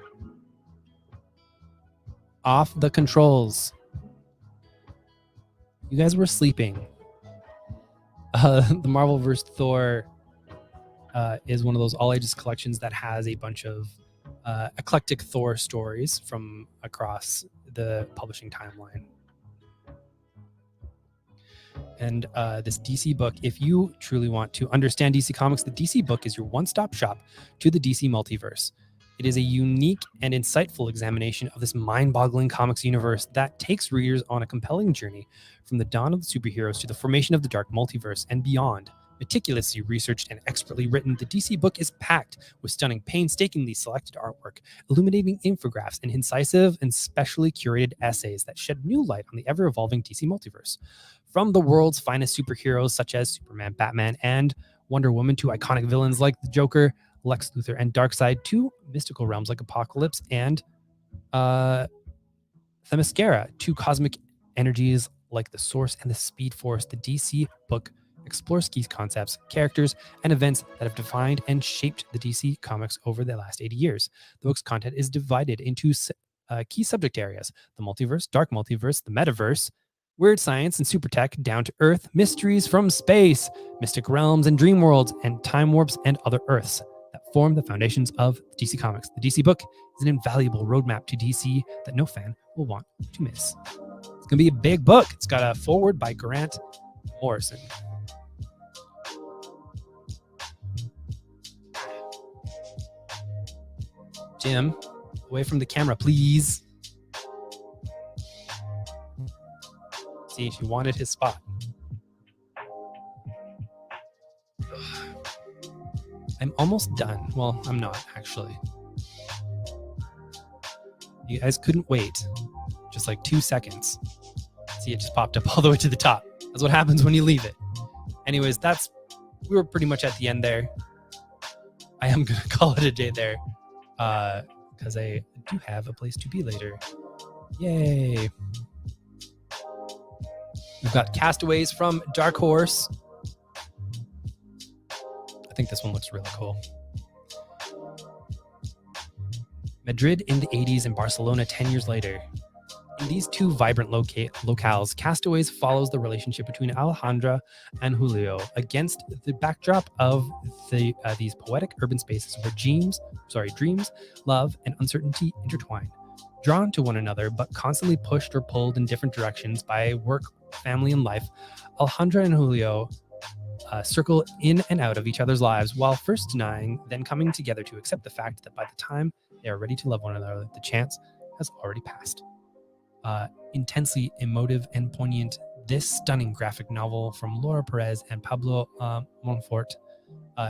Off the controls. You guys were sleeping. The Marvel vs. Thor is one of those all-ages collections that has a bunch of eclectic Thor stories from across the publishing timeline. And this DC book, if you truly want to understand DC Comics, the DC book is your one-stop shop to the DC multiverse. It is a unique and insightful examination of this mind-boggling comics universe that takes readers on a compelling journey from the dawn of the superheroes to the formation of the dark multiverse and beyond. Meticulously researched and expertly written, the DC book is packed with stunning, painstakingly selected artwork, illuminating infographics, and incisive and specially curated essays that shed new light on the ever-evolving DC multiverse. From the world's finest superheroes such as Superman, Batman, and Wonder Woman to iconic villains like the Joker, Lex Luthor, and Darkseid, to mystical realms like Apocalypse and Themyscira, to cosmic energies like the Source and the Speed Force, the DC book explores key concepts, characters, and events that have defined and shaped the DC comics over the last 80 years. The book's content is divided into key subject areas: the multiverse, dark multiverse, the metaverse, weird science and super tech, down to earth, mysteries from space, mystic realms and dream worlds, and time warps and other earths that form the foundations of DC Comics. The DC book is an invaluable roadmap to DC that no fan will want to miss. It's going to be a big book. It's got a foreword by Grant Morrison. Jim, away from the camera, please. See, she wanted his spot. I'm almost done. Well, I'm not, actually. You guys couldn't wait. Just like 2 seconds. See, it just popped up all the way to the top. That's what happens when you leave it. Anyways, we were pretty much at the end there. I am going to call it a day there. Because I do have a place to be later. Yay. We've got Castaways from Dark Horse. I think this one looks really cool. Madrid in the 80s and Barcelona 10 years later. In these two vibrant locales, Castaways follows the relationship between Alejandra and Julio against the backdrop of these poetic urban spaces where dreams, love, and uncertainty intertwine. Drawn to one another, but constantly pushed or pulled in different directions by work, family, and life, Alejandra and Julio circle in and out of each other's lives while first denying, then coming together to accept the fact that by the time they are ready to love one another, the chance has already passed. Intensely emotive and poignant, this stunning graphic novel from Laura Perez and Pablo Monfort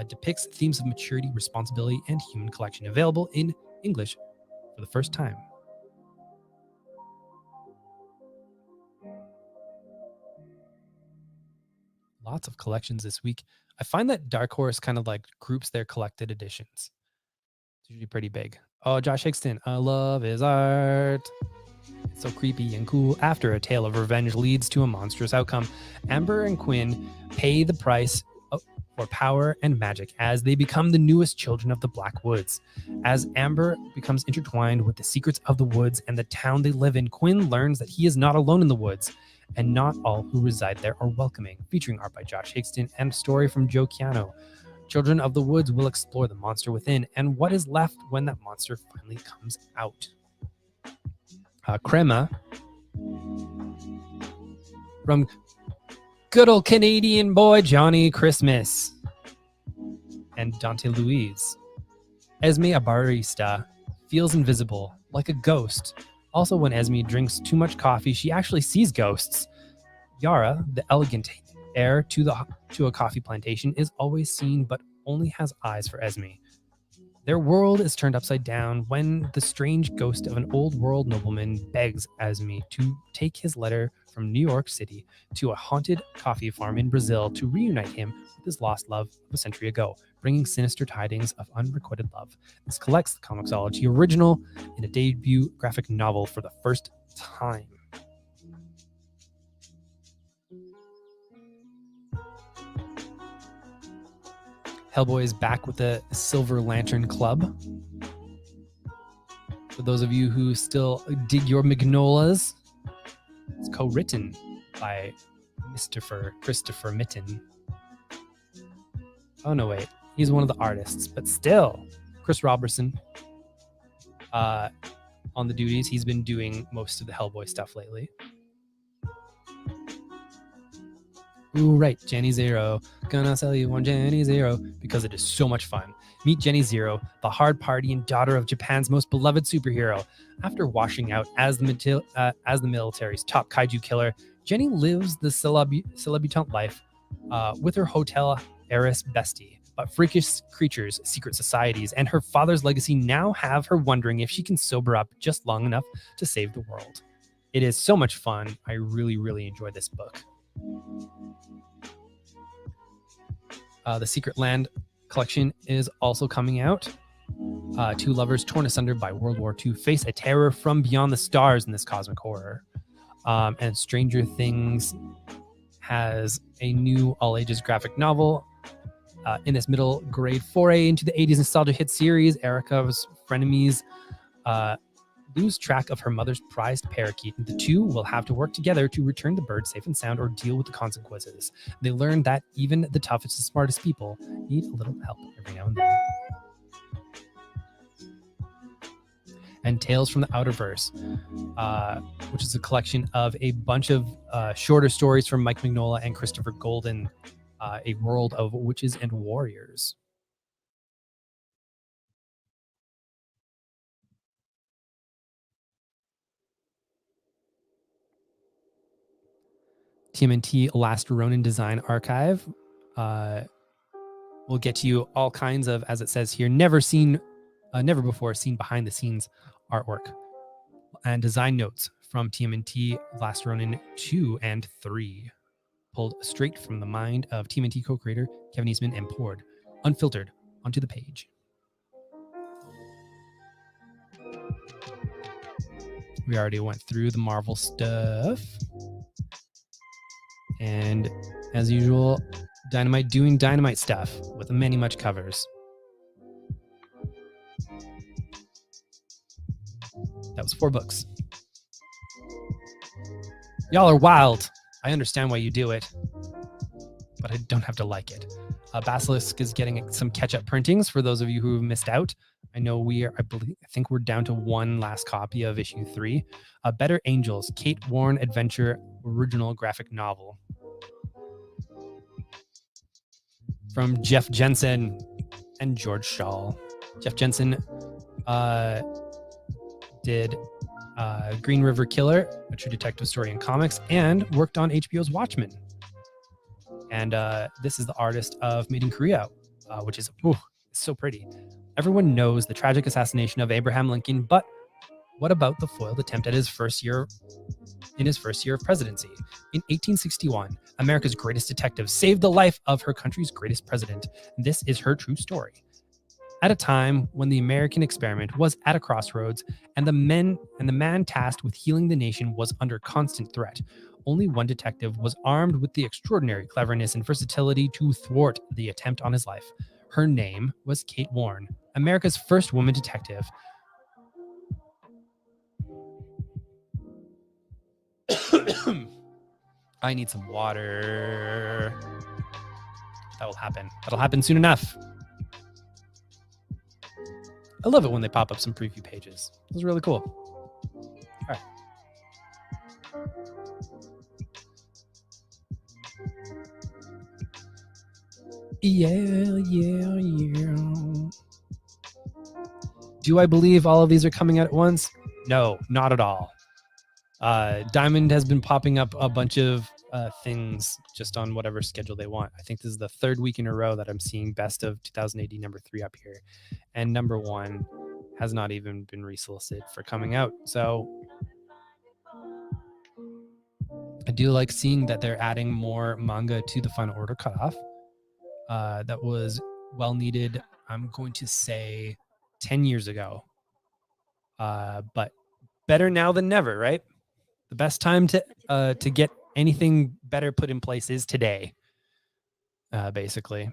depicts themes of maturity, responsibility, and human collection, available in English for the first time. Lots of collections this week. I find that Dark Horse kind of like groups their collected editions. It's usually pretty big. Oh, Josh Higston, I love his art. It's so creepy and cool. After a tale of revenge leads to a monstrous outcome, Amber and Quinn pay the price for power and magic as they become the newest children of the Black Woods. As Amber becomes intertwined with the secrets of the woods and the town they live in, Quinn learns that he is not alone in the woods, and not all who reside there are welcoming. Featuring art by Josh Higston and a story from Joe Chiano. Children of the Woods will explore the monster within and what is left when that monster finally comes out. Crema from good old Canadian boy Johnny Christmas and Dante Louise. Esme, a barista, feels invisible, like a ghost. Also, when Esme drinks too much coffee, she actually sees ghosts. Yara, the elegant heir to a coffee plantation, is always seen but only has eyes for Esme. Their world is turned upside down when the strange ghost of an old world nobleman begs Esme to take his letter from New York City to a haunted coffee farm in Brazil to reunite him with his lost love of a century ago, bringing sinister tidings of unrequited love. This collects the Comixology original in a debut graphic novel for the first time. Hellboy is back with the Silver Lantern Club. For those of you who still dig your Magnolias, it's co-written by Christopher Mitten. Oh no, wait, he's one of the artists, but still, Chris Robertson on the duties. He's been doing most of the Hellboy stuff lately. Ooh, right, Jenny Zero. Gonna sell you one Jenny Zero because it is so much fun. Meet Jenny Zero, the hard partying daughter of Japan's most beloved superhero. After washing out as the military's top kaiju killer, Jenny lives the celebutante life with her hotel heiress bestie. But freakish creatures, secret societies, and her father's legacy now have her wondering if she can sober up just long enough to save the world. It is so much fun. I really, really enjoyed this book. The Secret Land collection is also coming out. Two lovers torn asunder by World War II face a terror from beyond the stars in this cosmic horror. And Stranger Things has a new all-ages graphic novel. In this middle grade foray into the 80s nostalgia hit series, Erica's frenemies lose track of her mother's prized parakeet. The two will have to work together to return the bird safe and sound or deal with the consequences. They learn that even the toughest and smartest people need a little help every now and then. And Tales from the Outerverse, which is a collection of a bunch of shorter stories from Mike Mignola and Christopher Golden, a world of witches and warriors. Tmnt Last Ronin Design Archive will get you all kinds of, as it says here, never before seen behind the scenes artwork and design notes from Tmnt Last Ronin 2 and 3, pulled straight from the mind of Tmnt co-creator Kevin Eastman and poured unfiltered onto the page. We already went through the Marvel stuff. And as usual, Dynamite doing Dynamite stuff with the many much covers. That was 4 books. Y'all are wild. I understand why you do it, but I don't have to like it. Basilisk is getting some catch-up printings for those of you who have missed out. I know I think we're down to one last copy of issue 3. Better Angels, Kate Warren Adventure original graphic novel. From Jeff Jensen and George Schall. Jeff Jensen did Green River Killer, a true detective story in comics, and worked on HBO's Watchmen. And this is the artist of Made in Korea, which is so pretty. Everyone knows the tragic assassination of Abraham Lincoln, but what about the foiled attempt at his first year of presidency? In 1861, America's greatest detective saved the life of her country's greatest president. This is her true story. At a time when the American experiment was at a crossroads and the man tasked with healing the nation was under constant threat, only one detective was armed with the extraordinary cleverness and versatility to thwart the attempt on his life. Her name was Kate Warren, America's first woman detective. I need some water. That will happen. That'll happen soon enough. I love it when they pop up some preview pages. This is really cool. All right. Yeah. Do I believe all of these are coming out at once? No, not at all. Diamond has been popping up a bunch of things just on whatever schedule they want. I think this is the third week in a row that I'm seeing Best of 2080 number 3 up here. And number 1 has not even been resolicited for coming out. So I do like seeing that they're adding more manga to the final order cutoff. That was well needed, I'm going to say 10 years ago. But better now than never, right? The best time to get anything better put in place is today, basically.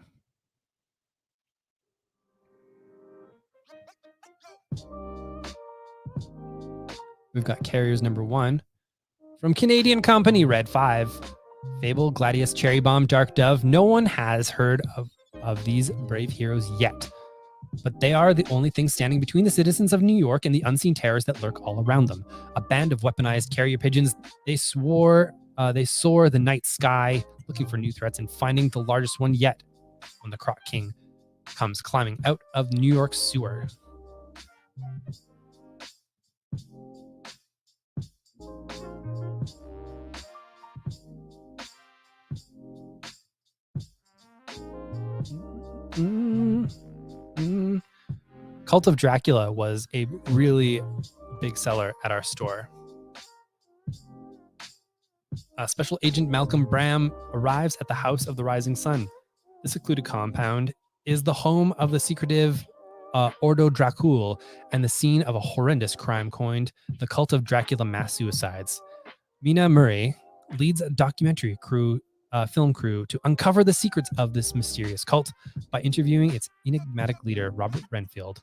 We've got Carriers number 1 from Canadian company Red 5. Fable, Gladius, Cherry Bomb, Dark Dove. No one has heard of these brave heroes yet, but they are the only thing standing between the citizens of New York and the unseen terrors that lurk all around them. A band of weaponized carrier pigeons, they soar the night sky, looking for new threats and finding the largest one yet when the Croc King comes climbing out of New York's sewer. Cult of Dracula was a really big seller at our store. Special Agent Malcolm Bram arrives at the House of the Rising Sun. This secluded compound is the home of the secretive Ordo Dracul and the scene of a horrendous crime coined the Cult of Dracula Mass Suicides. Mina Murray leads a documentary film crew to uncover the secrets of this mysterious cult by interviewing its enigmatic leader, Robert Renfield.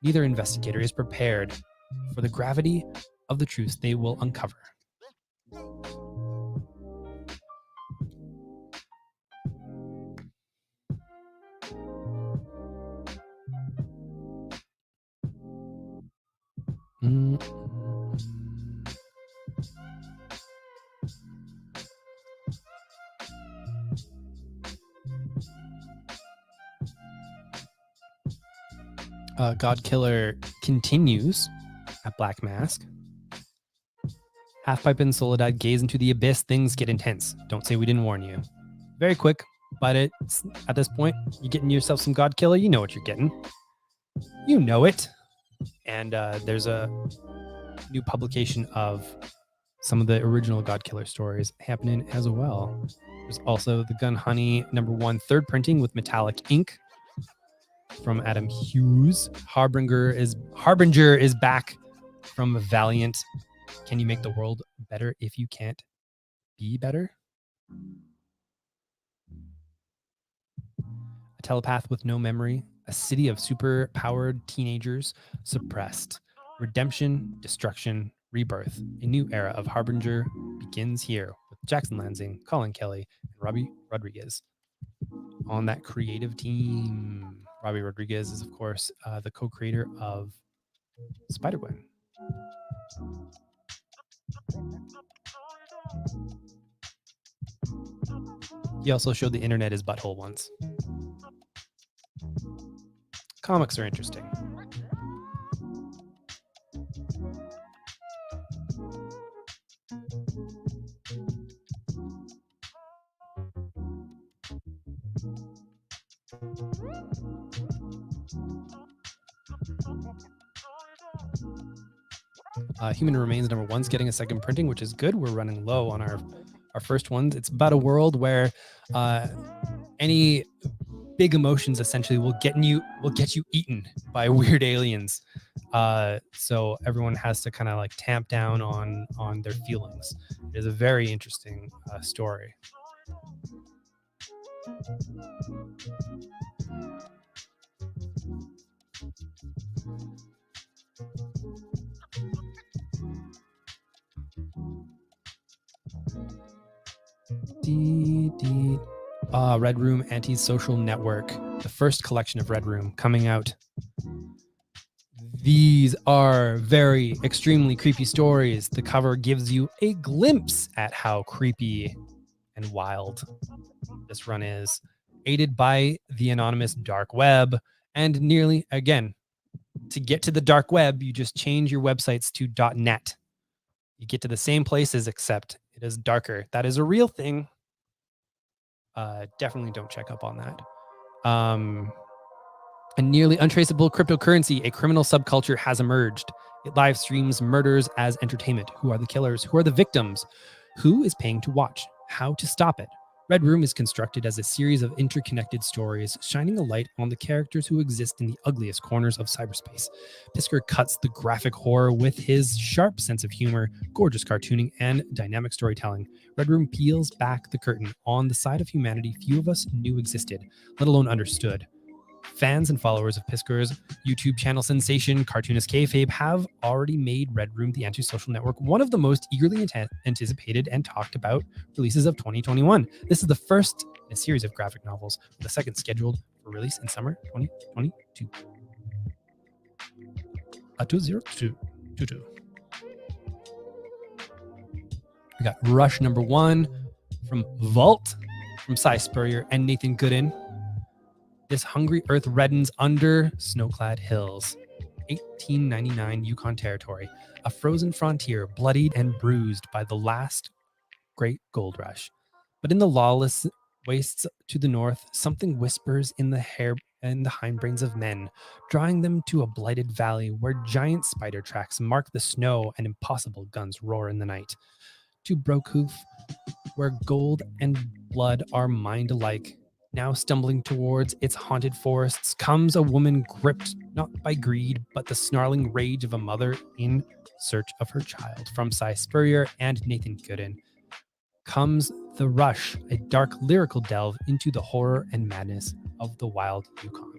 Neither investigator is prepared for the gravity of the truths they will uncover. God Killer continues at Black Mask. Halfpipe and Soledad gaze into the abyss. Things get intense. Don't say we didn't warn you. Very quick, but it's at this point, you're getting yourself some God Killer. You know what you're getting. You know it. And there's a new publication of some of the original God Killer stories happening as well. There's also the Gun Honey #1 third printing with metallic ink from Adam Hughes. Harbinger is back from Valiant. Can you make the world better if you can't be better? A telepath with no memory. A city of super-powered teenagers suppressed. Redemption, destruction, rebirth. A new era of Harbinger begins here with Jackson Lansing, Colin Kelly, and Robbie Rodriguez on that creative team. Robbie Rodriguez is, of course, the co-creator of Spider-Gwen. He also showed the internet his butthole once. Comics are interesting. Human Remains #1's getting a second printing, which is good. We're running low on our first ones. It's about a world where any big emotions essentially will get you eaten by weird aliens. So everyone has to kind of like tamp down on their feelings. It is a very interesting story. Red Room Anti-Social Network, the first collection of Red Room coming out. These are very extremely creepy stories. The cover gives you a glimpse at how creepy and wild this run is, aided by the anonymous dark web. And nearly, again, to get to the dark web, you just change your websites to .net. You get to the same places, except it is darker. That is a real thing. Definitely don't check up on that. A nearly untraceable cryptocurrency, a criminal subculture has emerged. It live streams murders as entertainment. Who are the killers? Who are the victims? Who is paying to watch? How to stop it? Red Room is constructed as a series of interconnected stories, shining a light on the characters who exist in the ugliest corners of cyberspace. Pisker cuts the graphic horror with his sharp sense of humor, gorgeous cartooning, and dynamic storytelling. Red Room peels back the curtain on the side of humanity few of us knew existed, let alone understood. Fans and followers of Pisker's YouTube channel sensation, Cartoonist Kayfabe, have already made Red Room the Antisocial Network one of the most eagerly anticipated and talked about releases of 2021. This is the first in a series of graphic novels, with the second scheduled for release in summer 2022. 2022. We got Rush number 1 from Vault, from Cy Spurrier and Nathan Gooden. This hungry earth reddens under snow-clad hills. 1899 Yukon Territory, a frozen frontier bloodied and bruised by the last great gold rush. But in the lawless wastes to the north, something whispers in the hindbrains of men, drawing them to a blighted valley where giant spider tracks mark the snow and impossible guns roar in the night. To Brokoof, where gold and blood are mined alike. Now stumbling towards its haunted forests comes a woman gripped not by greed, but the snarling rage of a mother in search of her child. From Cy Spurrier and Nathan Gooden comes The Rush, a dark lyrical delve into the horror and madness of the wild Yukon.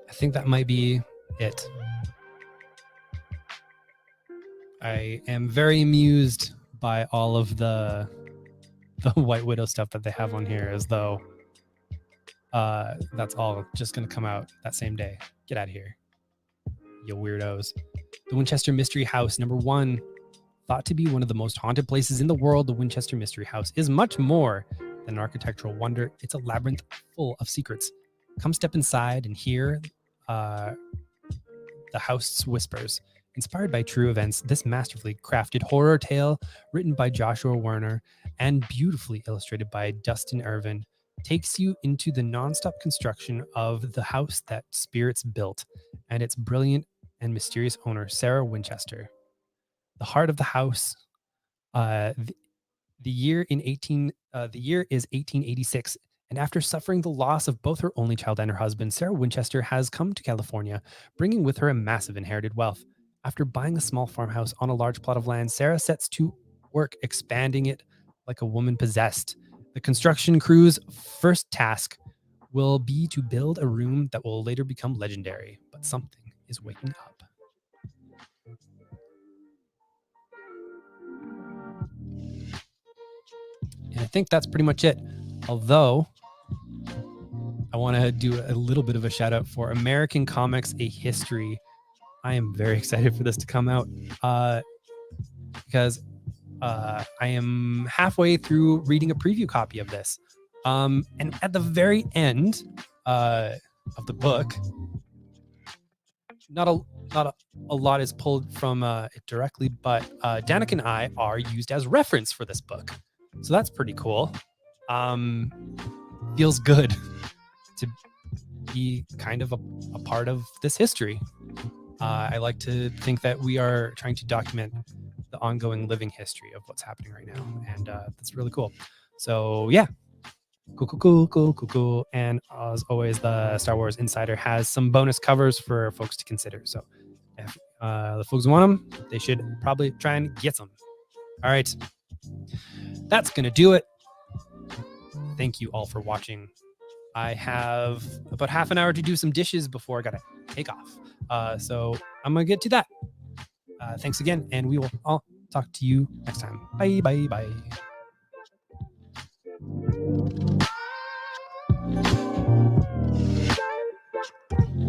I think that might be it. I am very amused by all of the White Widow stuff that they have on here, as though that's all just going to come out that same day. Get out of here, you weirdos. The Winchester Mystery House, number 1. Thought to be one of the most haunted places in the world, the Winchester Mystery House is much more than an architectural wonder. It's a labyrinth full of secrets. Come step inside and hear the house's whispers. Inspired by true events, this masterfully crafted horror tale, written by Joshua Werner and beautifully illustrated by Dustin Irvin, takes you into the nonstop construction of the house that spirits built and its brilliant and mysterious owner, Sarah Winchester. The heart of the house, the year is 1886. And after suffering the loss of both her only child and her husband, Sarah Winchester has come to California, bringing with her a massive inherited wealth. After buying a small farmhouse on a large plot of land, Sarah sets to work expanding it like a woman possessed. The construction crew's first task will be to build a room that will later become legendary, but something is waking up. And I think that's pretty much it. Although I want to do a little bit of a shout out for American Comics, A History. I am very excited for this to come out because I am halfway through reading a preview copy of this. And at the very end of the book, not a lot is pulled from it directly, but Danik and I are used as reference for this book, so that's pretty cool. Feels good to be kind of a part of this history. I like to think that we are trying to document the ongoing living history of what's happening right now, and that's really cool. So yeah, cool. And as always, the Star Wars Insider has some bonus covers for folks to consider. So if the folks want them, they should probably try and get some. All right, that's gonna do it. Thank you all for watching. I have about half an hour to do some dishes before I gotta take off. So I'm gonna get to that. Thanks again, and we will all talk to you next time. Bye.